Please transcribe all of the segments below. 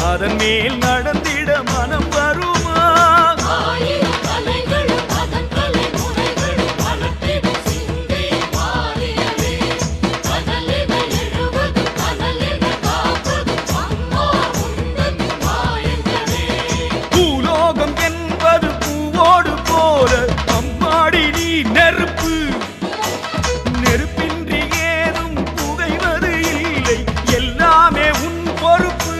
அதன் மேல் நடந்திட மனம் வருமா? பூலோகம் என்பது பூவோடு போல அம்மாடி நீ நெருப்பு. நெருப்பின்றி ஏதும் புகைவது இல்லை, எல்லாமே உன் பொறுப்பு.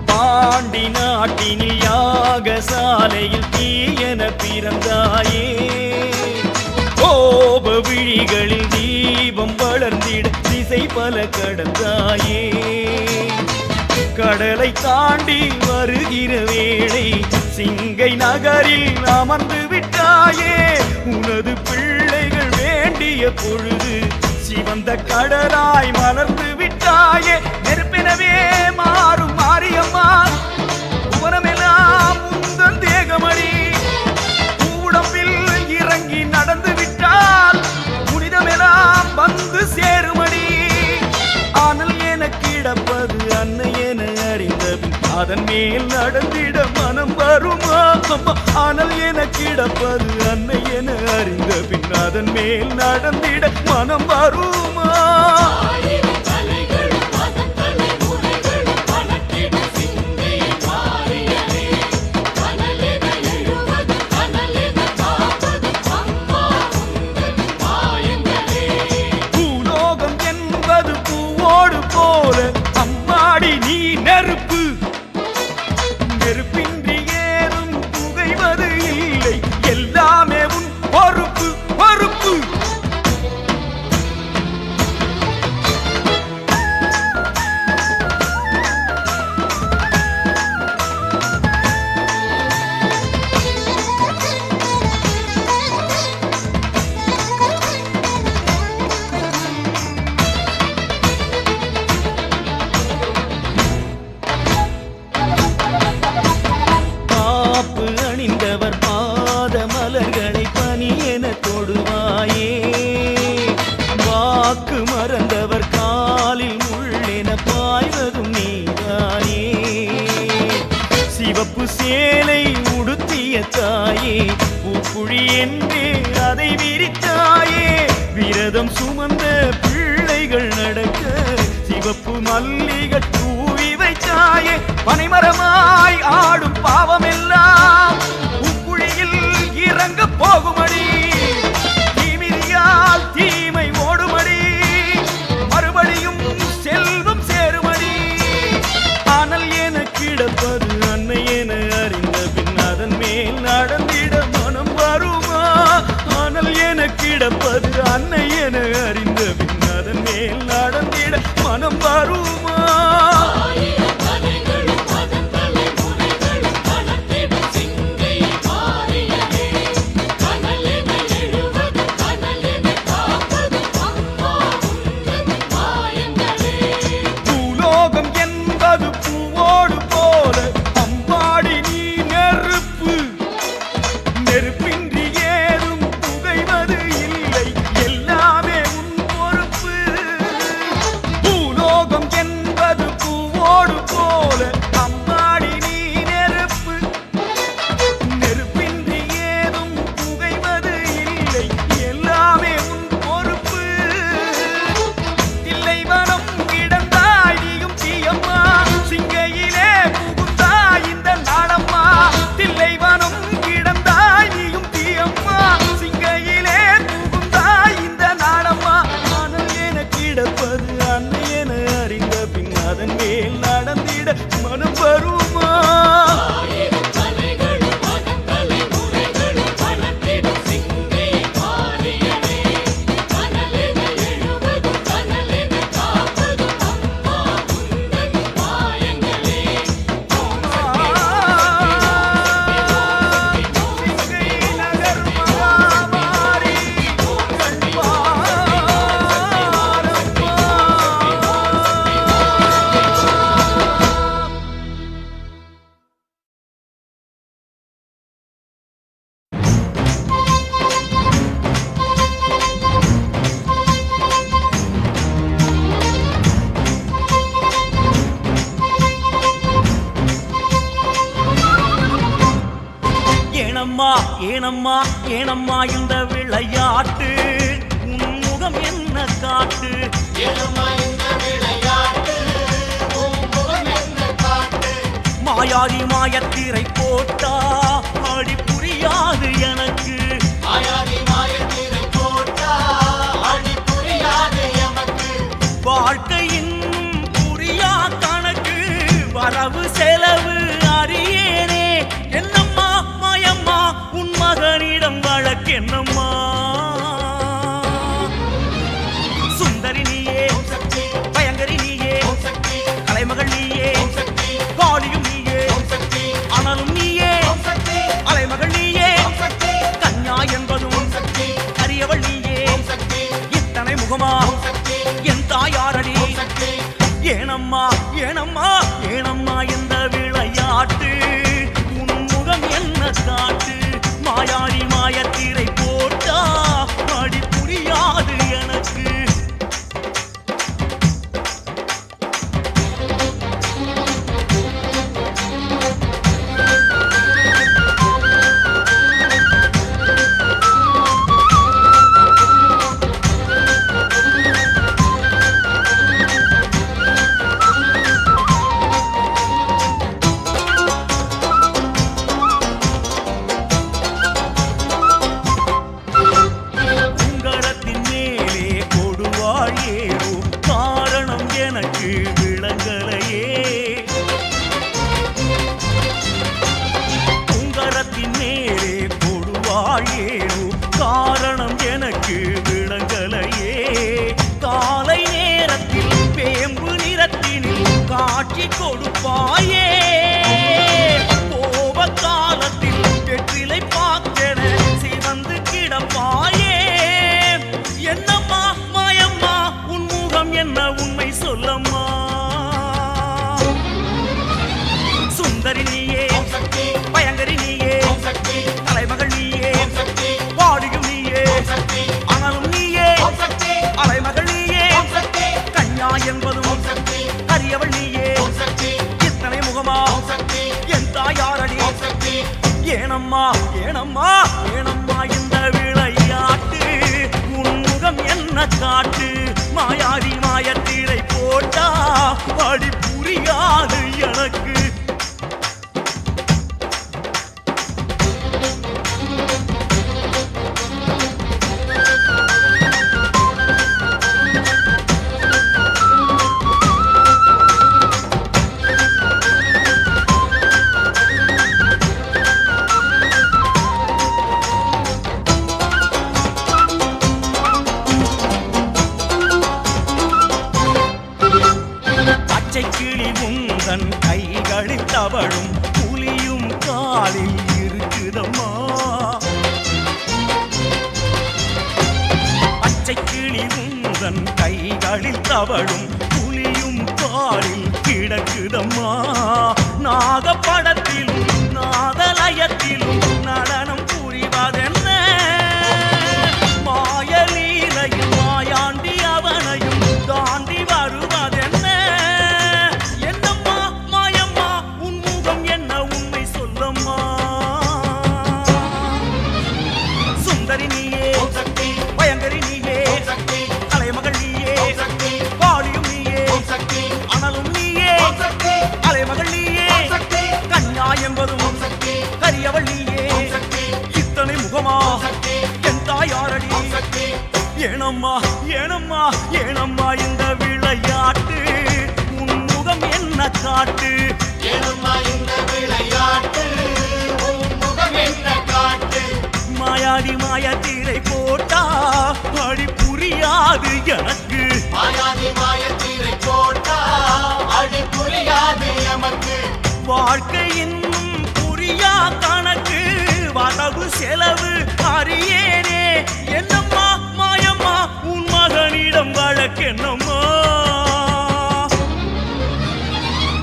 பாண்டி நாட்டினில் யாகசாலையில் தீயன பிறந்தாயே. கோப விழிகளில் தீபம் வளர்ந்திட திசை பல கடந்தாயே. கடலை தாண்டி வருகிற வேளை சிங்கை நகரில் அமர்ந்து விட்டாயே. உனது பிள்ளைகள் வேண்டிய பொழுது சிவந்த கடலாய் மலர்ந்து விட்டாயே. நெருப்பினவே மாறும் மாரியம்மா, புவனமெல்லாம் உந்தன் தேகமணி. உடம்பில் இறங்கி நடந்து விட்டால் புனிதமெல்லாம் வந்து சேருமணி. ஆனால் என கிடப்பது அன்னை என அறிந்தபின் அதன் மேல் நடந்திட மனம் வருமா? ஆனால் என கிடப்பது அன்னை என அறிந்தபின் அதன் மேல் நடந்திட மனம் வருமா? பூலோகம் என்பது பூவோடு போல அம்மாடி நீ நெருப்பு. நெருப்பின்றி ஏதும் புகைவது இல்லை, எல்லாமே உன் பொறுப்பு பொறுப்பு. காப்பு அணிந்தவர் பாத மலர்களை பனி என தொடுவாயே. வாக்கு மறந்தவர் காலில் முள்ளென பாய்வதும் நீதானே. சிவப்பு சேலை உடுத்திய தாயே, பூக்குழி என்றே அதை விரித்தாயே. விரதம் சுமந்த பிள்ளைகள் நடக்க சிவப்பு மல்லிகை தூவி வைத்தாயே. பனைமரமாய் ஆடும் பாவமெல்லாம் உக்குழியில் இறங்க போகுமடி. தீமிதியால் தீமை ஓடுமடி, மறுபடியும் செல்வம் சேருமடி. ஆனால் என கிடப்பது அன்னை என அறிந்த பின் அதன் மேல் நடந்திட மனம் வருமா? ஆனால் என கிடப்பது அன்னை என அறிந்த பின் அதன் மேல் நடந்திட மனம் வருமா? சிங்கை மாறியதே, கனல் ஏனம்மா ஏனம்மா இந்த விளையாட்டு உன் முகம் என்ன காட்டு ஏனம்மா இந்த விளையாட்டு உன் முகம் என்ன காட்டு மாயாதி மாயத்திரை போட்டா ஆடி புரியாது எனக்கு மாயாதி மாயத்திரை போட்டா ஆடி புரியாது எமக்கு வாழ்க்கையின் புரியா கணக்கு வரவு செலவு அறியேனே என்னம்மா மாயம்மா உன் மகனிடம் வழக்கென்னம்மா சுந்தரி நீயே சக்தி பயங்கரி நீயே சக்தி கலைமகள் நீயே சக்தி காளியும் நீயே சக்தி அனலும் நீயே சக்தி அலைமகள் நீயே சக்தி கன்யா என்பதும் சக்தி அரியவள் நீயே சக்தி இத்தனை முகமா சக்தி என் தாயாரடி சக்தி ஏனம்மா ஏனம்மா ஏனம்மா இந்த விளையாட்டு உன் முகம் என்ன காட்டு மாயாடி மாயத்திரை போட்டா அடி புரியாது எனக்கு உங்கரத்தின் மேலே கொடுவாள் ஏறோ காரணம் எனக்கு விளங்கலையே உங்கரத்தின் மேலே கொடுவாள் ஏறோ காரணம் எனக்கு விளங்கலையே காலை நேரத்தில் வேம்பு நிறத்தினில் காட்சி கொடுப்பாயே கோப காலத்தில் வெற்றிலை பாக்கென சிவந்து கிடப்பாயே என்னம்மா மாயம்மா உன் முகம் என்ன உண்மை சொல்லம்மா சுந்தரி நீயே சக்தி பயங்கரி நீயே சக்தி தலைமகள் நீயே சக்தி வாடியும் நீயே சக்தி அனலும் நீயே சக்தி அலைமகள் நீயே சக்தி கன்யா என்பதும் சக்தி அரியவள் நீயே சக்தி இத்தனை முகமா சக்தி என் தாயாரடி சக்தி ஏனம்மா ஏனம்மா ஏனம்மா இந்த விளையாட்டு உன் முகம் என்ன காட்டு மாயாடி மாயத்திரை போட்டா அடி புரியாது எனக்கு பச்சை கிளி உந்தன் கைகளில் தவழும் புலியும் காலில் இருக்குதம்மா பச்சை கிளி உந்தன் கைகளில் தவழும் புலியும் காலில் கிடக்குதம்மா நாகப்படத்திலும் நாதலயத்திலும் நடனம் புரிவதென்ன மாயலீலையில் மாயாண்டி அவனையும் தாண்டி வருவதென்ன என்னம்மா மாயம்மா உன் முகம் என்ன உண்மை சொல்லம்மா சுந்தரி நீயே சக்தி பயங்கரி நீயே சக்தி கலைமகள் நீயே சக்தி காளியும் நீயே சக்தி அனலும் நீயே சக்தி அலைமகள் நீயே சக்தி கன்யா என்பதும் சக்தி கரியவள் நீயே சக்தி இத்தனை முகமா சக்தி என் தாயாரடி சக்தி ஏனம்மா ஏனம்மா ஏனம்மா இந்த விளையாட்டு உன் முகம் என்ன காட்டு ஏனம்மா இந்த விளையாட்டு உன் முகம் என்ன காட்டு மாயாடி மாயத்தீரை போட்டா அடி புரியாது எனக்கு மாயாதி மாயத்திரை போட்டா அடி புரியாது எமக்கு வாழ்க்கையின் புரியா கணக்கு வரவு செலவு அறியேனே என்னம்மா மாயம்மா உன் மகனிடம் வழக்கென்னம்மா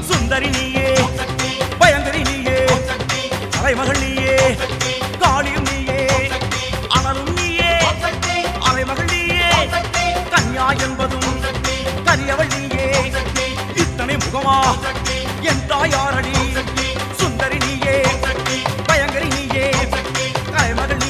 சுந்தரி நீயே சக்தி பயங்கரி நீயே சக்தி அலைமகள் நீயே சக்தி காளியும் நீயே சக்தி அனலும் நீயே சக்தி அலைமகள் நீயே சக்தி கன்யா என்பதும் சக்தி கரியவள் நீயே சக்தி இத்தனை முகமா சக்தி என் தாயாரடி சக்தி சுந்தரி நீயே சக்தி பயங்கரி நீயே சக்தி கலைமகள்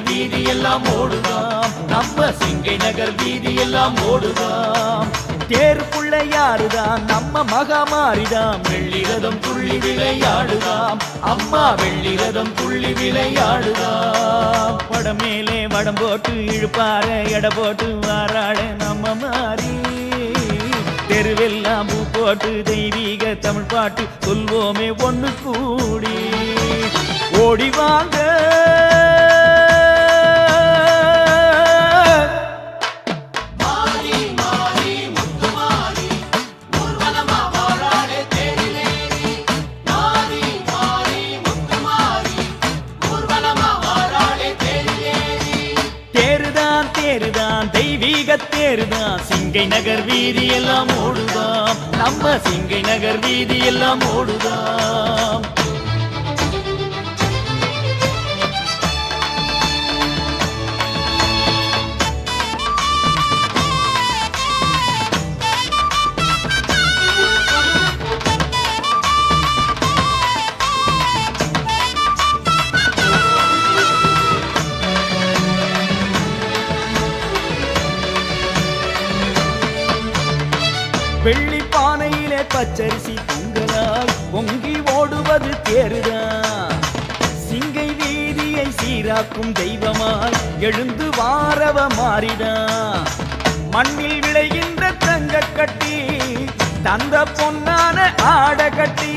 வீதி எல்லாம் ஓடுதாம் நம்ம சிங்கை நகர் வீதி எல்லாம் ஓடுதாம் தேருக்குள்ள யாருதான் நம்ம மகாமாரிதாம் வெள்ளிரதம் துள்ளி விளையாடுதாம் அம்மா வெள்ளிரதம் துள்ளி விளையாடுதாம் படம் மேலே வடம் போட்டு இழுப்பார எடை போட்டு வாராள நம்ம மாறி தெருவெல்லாம் பூ போட்டு தெய்வீக தமிழ் பாட்டு சொல்வோமே ஒண்ணு கூடி ஓடி வாங்க தெய்வீக தேருதான் சிங்கை நகர் வீதி எல்லாம் ஓடுதாம் நம்ம சிங்கை நகர் வீதி எல்லாம் ஓடுதாம் வெள்ளி பானையிலே பச்சரிசி பொங்கலாய் பொங்கி ஓடுவது தேருதான் சிங்கை வீதியை சீராக்கும் தெய்வமாய் எழுந்து வாரவ மாறிதான் மண்ணில் விளைகின்ற தங்க கட்டி தந்த பொன்னான ஆட கட்டி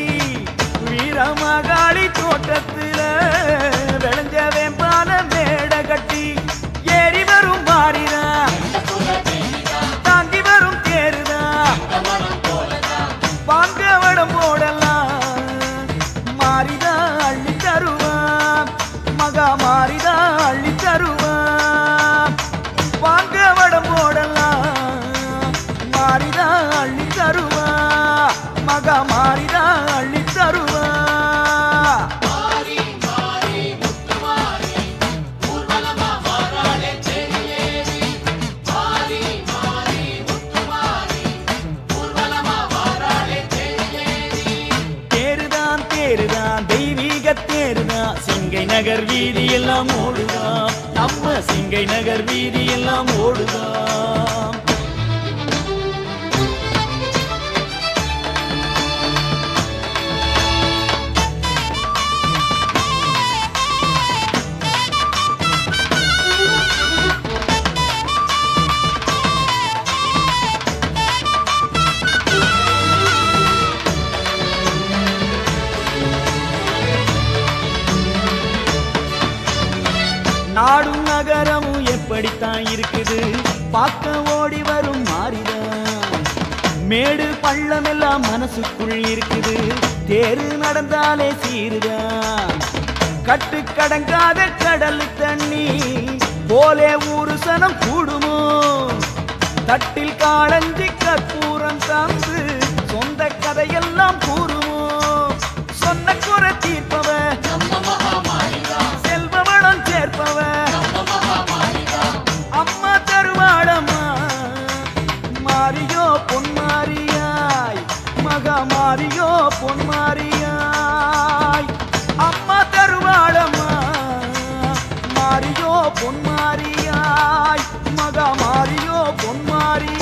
வீரமகாளி தோட்டத்துல விளைஞ்ச வேம்பால மேட கட்டி ஏறி வரும் மாறிதான் தாங்கி வரும் தேருதான் வாங்கவடம் போடலாம் மாறிதா அள்ளி தருவான் மகா மாறிதா அள்ளி தருவான் வாங்கவடம் போடலாம் மாறிதா அள்ளி தருவான் மகா மாறிதா அள்ளி தருவான் தெய்வீக தேருதான் சிங்கை நகர் வீதி எல்லாம் ஓடுதாம் நம்ம சிங்கை நகர் வீதி எல்லாம் ஓடுதாம் நாடும் நகரமும் எப்படித்தான் இருக்குது பார்க்க ஓடி வரும் மாறிதான் மேடு பள்ளம் எல்லாம் மனசுக்குள் இருக்குது தேரு நடந்தாலே சீருதான் கட்டு கடங்காத கடல் தண்ணி போலே ஊரு சனம் கூடுமோ தட்டில் காளஞ்சி கற்பூரம் தந்து சொந்த கதையெல்லாம் கூறுமோ சொன்ன குறை தீர்ப்பவ செல்வவளம் சேர்ப்பவ அம்மா தருவாடம்மா மாரியோ பொன்மாரியாய் மகா மாரியோ பொன்மாரியாய் அம்மா தருவாடம்மா மாரியோ பொன்மாரியாய் மகா மாரியோ பொன்மாரியாய்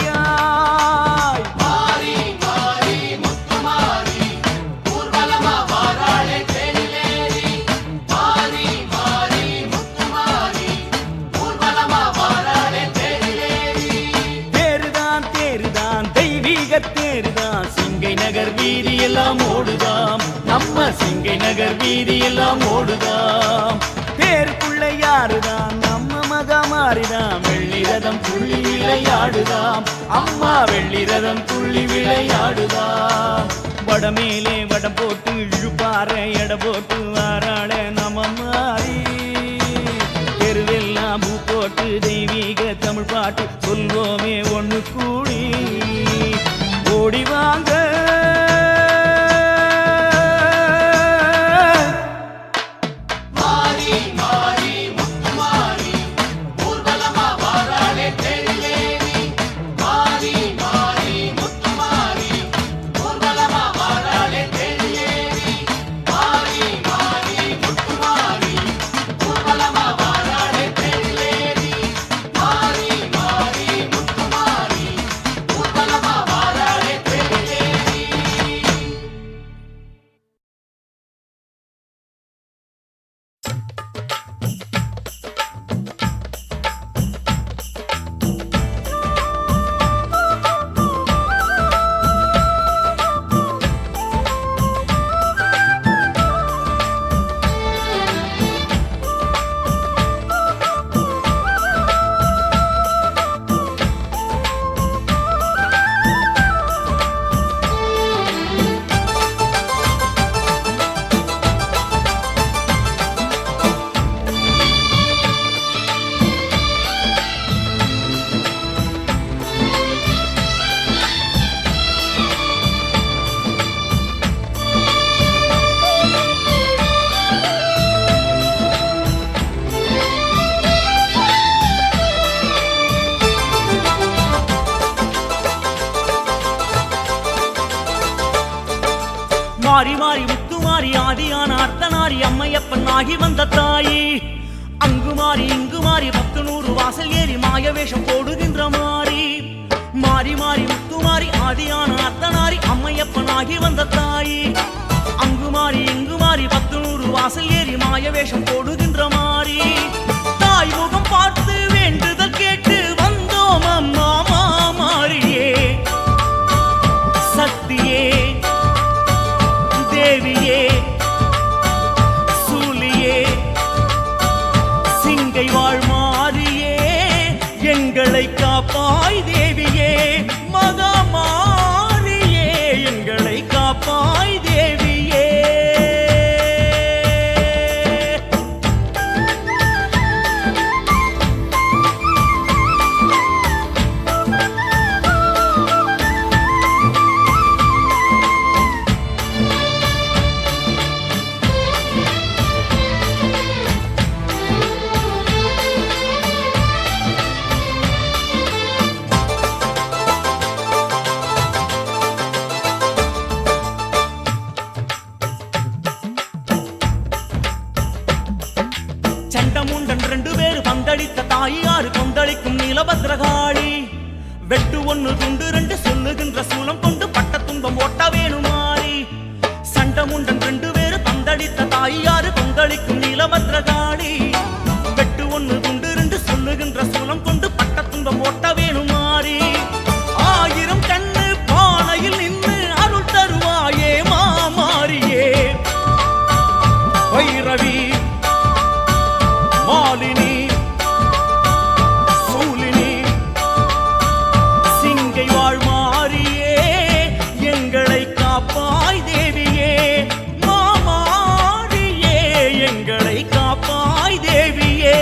தேருதான் சிங்கை நகர் வீதி எல்லாம் ஓடுதாம் நம்ம சிங்கை நகர் வீதி எல்லாம் ஓடுதாம் தேருக்குள்ள யாருதான் நம்ம மகமாரிதான் வெள்ளிரதம் துள்ளி விளையாடுதாம் அம்மா வெள்ளிரதம் துள்ளி விளையாடுதாம் வடமேலே வடம் போட்டு இழுப்பார எடை போட்டு வாராள நம்ம மாறி தெருவெல்லாம் பூ போட்டு தெய்வீக தமிழ் பாட்டு சொல்வோமே ஒண்ணு கூடி ஓடி வாங்க மாறி மாறி முத்துமாரி ஆதியான அர்த்தநாரி அம்மையப்பன் ஆகி வந்த தாயி அங்கு மாறி இங்கு மாறி 10 வாசல் ஏறி மாய வேஷம் போடுகின்ற மாறி மாறி மாறி முத்துமாரி ஆதியான அர்த்தநாரி அம்மையப்பன் ஆகி வந்த தாயி அங்கு மாறி இங்கு மாறி 10 வாசல் ஏறி மாய வேஷம் போடுகின்ற மாறி தாய் முகம் பார்த்து வேண்டுதல் கேட்டு வந்தோம் அம்மா மாறியே சக்தியே தேவியே சூலியே சிங்கை வாழ் மாறியே எங்களை காப்பாய் தேவியே மகா மாறியே எங்களை காப்பாய் தேவியே சண்டமுண்டன் 2 பேர் பந்தளித்த தாயாறு கொந்தளிக்கும் நீலபத்ரகாளி வெட்டு 1 துண்டு 2 சொல்லுகின்ற சூலம் கொண்டு பட்ட துன்பம் ஓட்ட வேணுமாறி சண்டமுண்டன் 2 பேர் பந்தளித்த தாயாறு கொந்தளிக்கும் நீலபத்ரகாளி வெட்டு 1 துண்டு 2 சொல்லுகின்ற சூலம் கொண்டு பட்ட துன்பம் ஓட்ட வேணுமாறி 1000 கண்ணு பானையில் நின்று அருள் தருவாயே மாமாரியே வைரவி மாலினி சூலினி சிங்கை வாழ் மாறியே எங்களை காப்பாய் தேவியே மாமாரியே எங்களை காப்பாய் தேவியே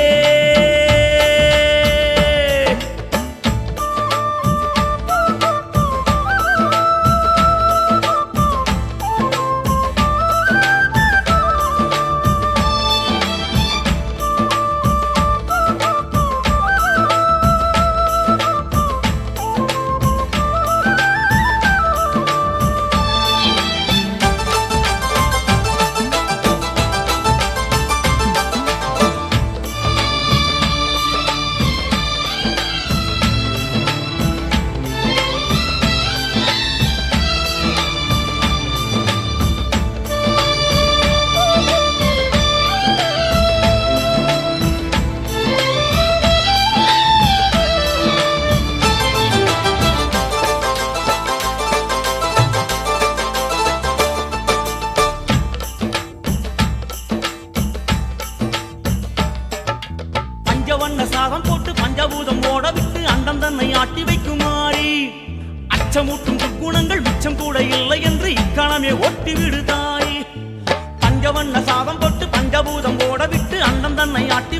பஞ்சவண்ண சாதம் போட்டு பஞ்சபூதம் ஓட விட்டு அண்டம் தன்னை ஆட்டி வைக்குமாறி அச்சமூட்டும் துர்க்குணங்கள் மிச்சம் கூட இல்லை என்று இக்கணமே ஒட்டி விடுதாய் பஞ்சவண்ண சாதம் போட்டு பஞ்சபூதம் ஓட விட்டு அண்டம் தன்னை ஆட்டி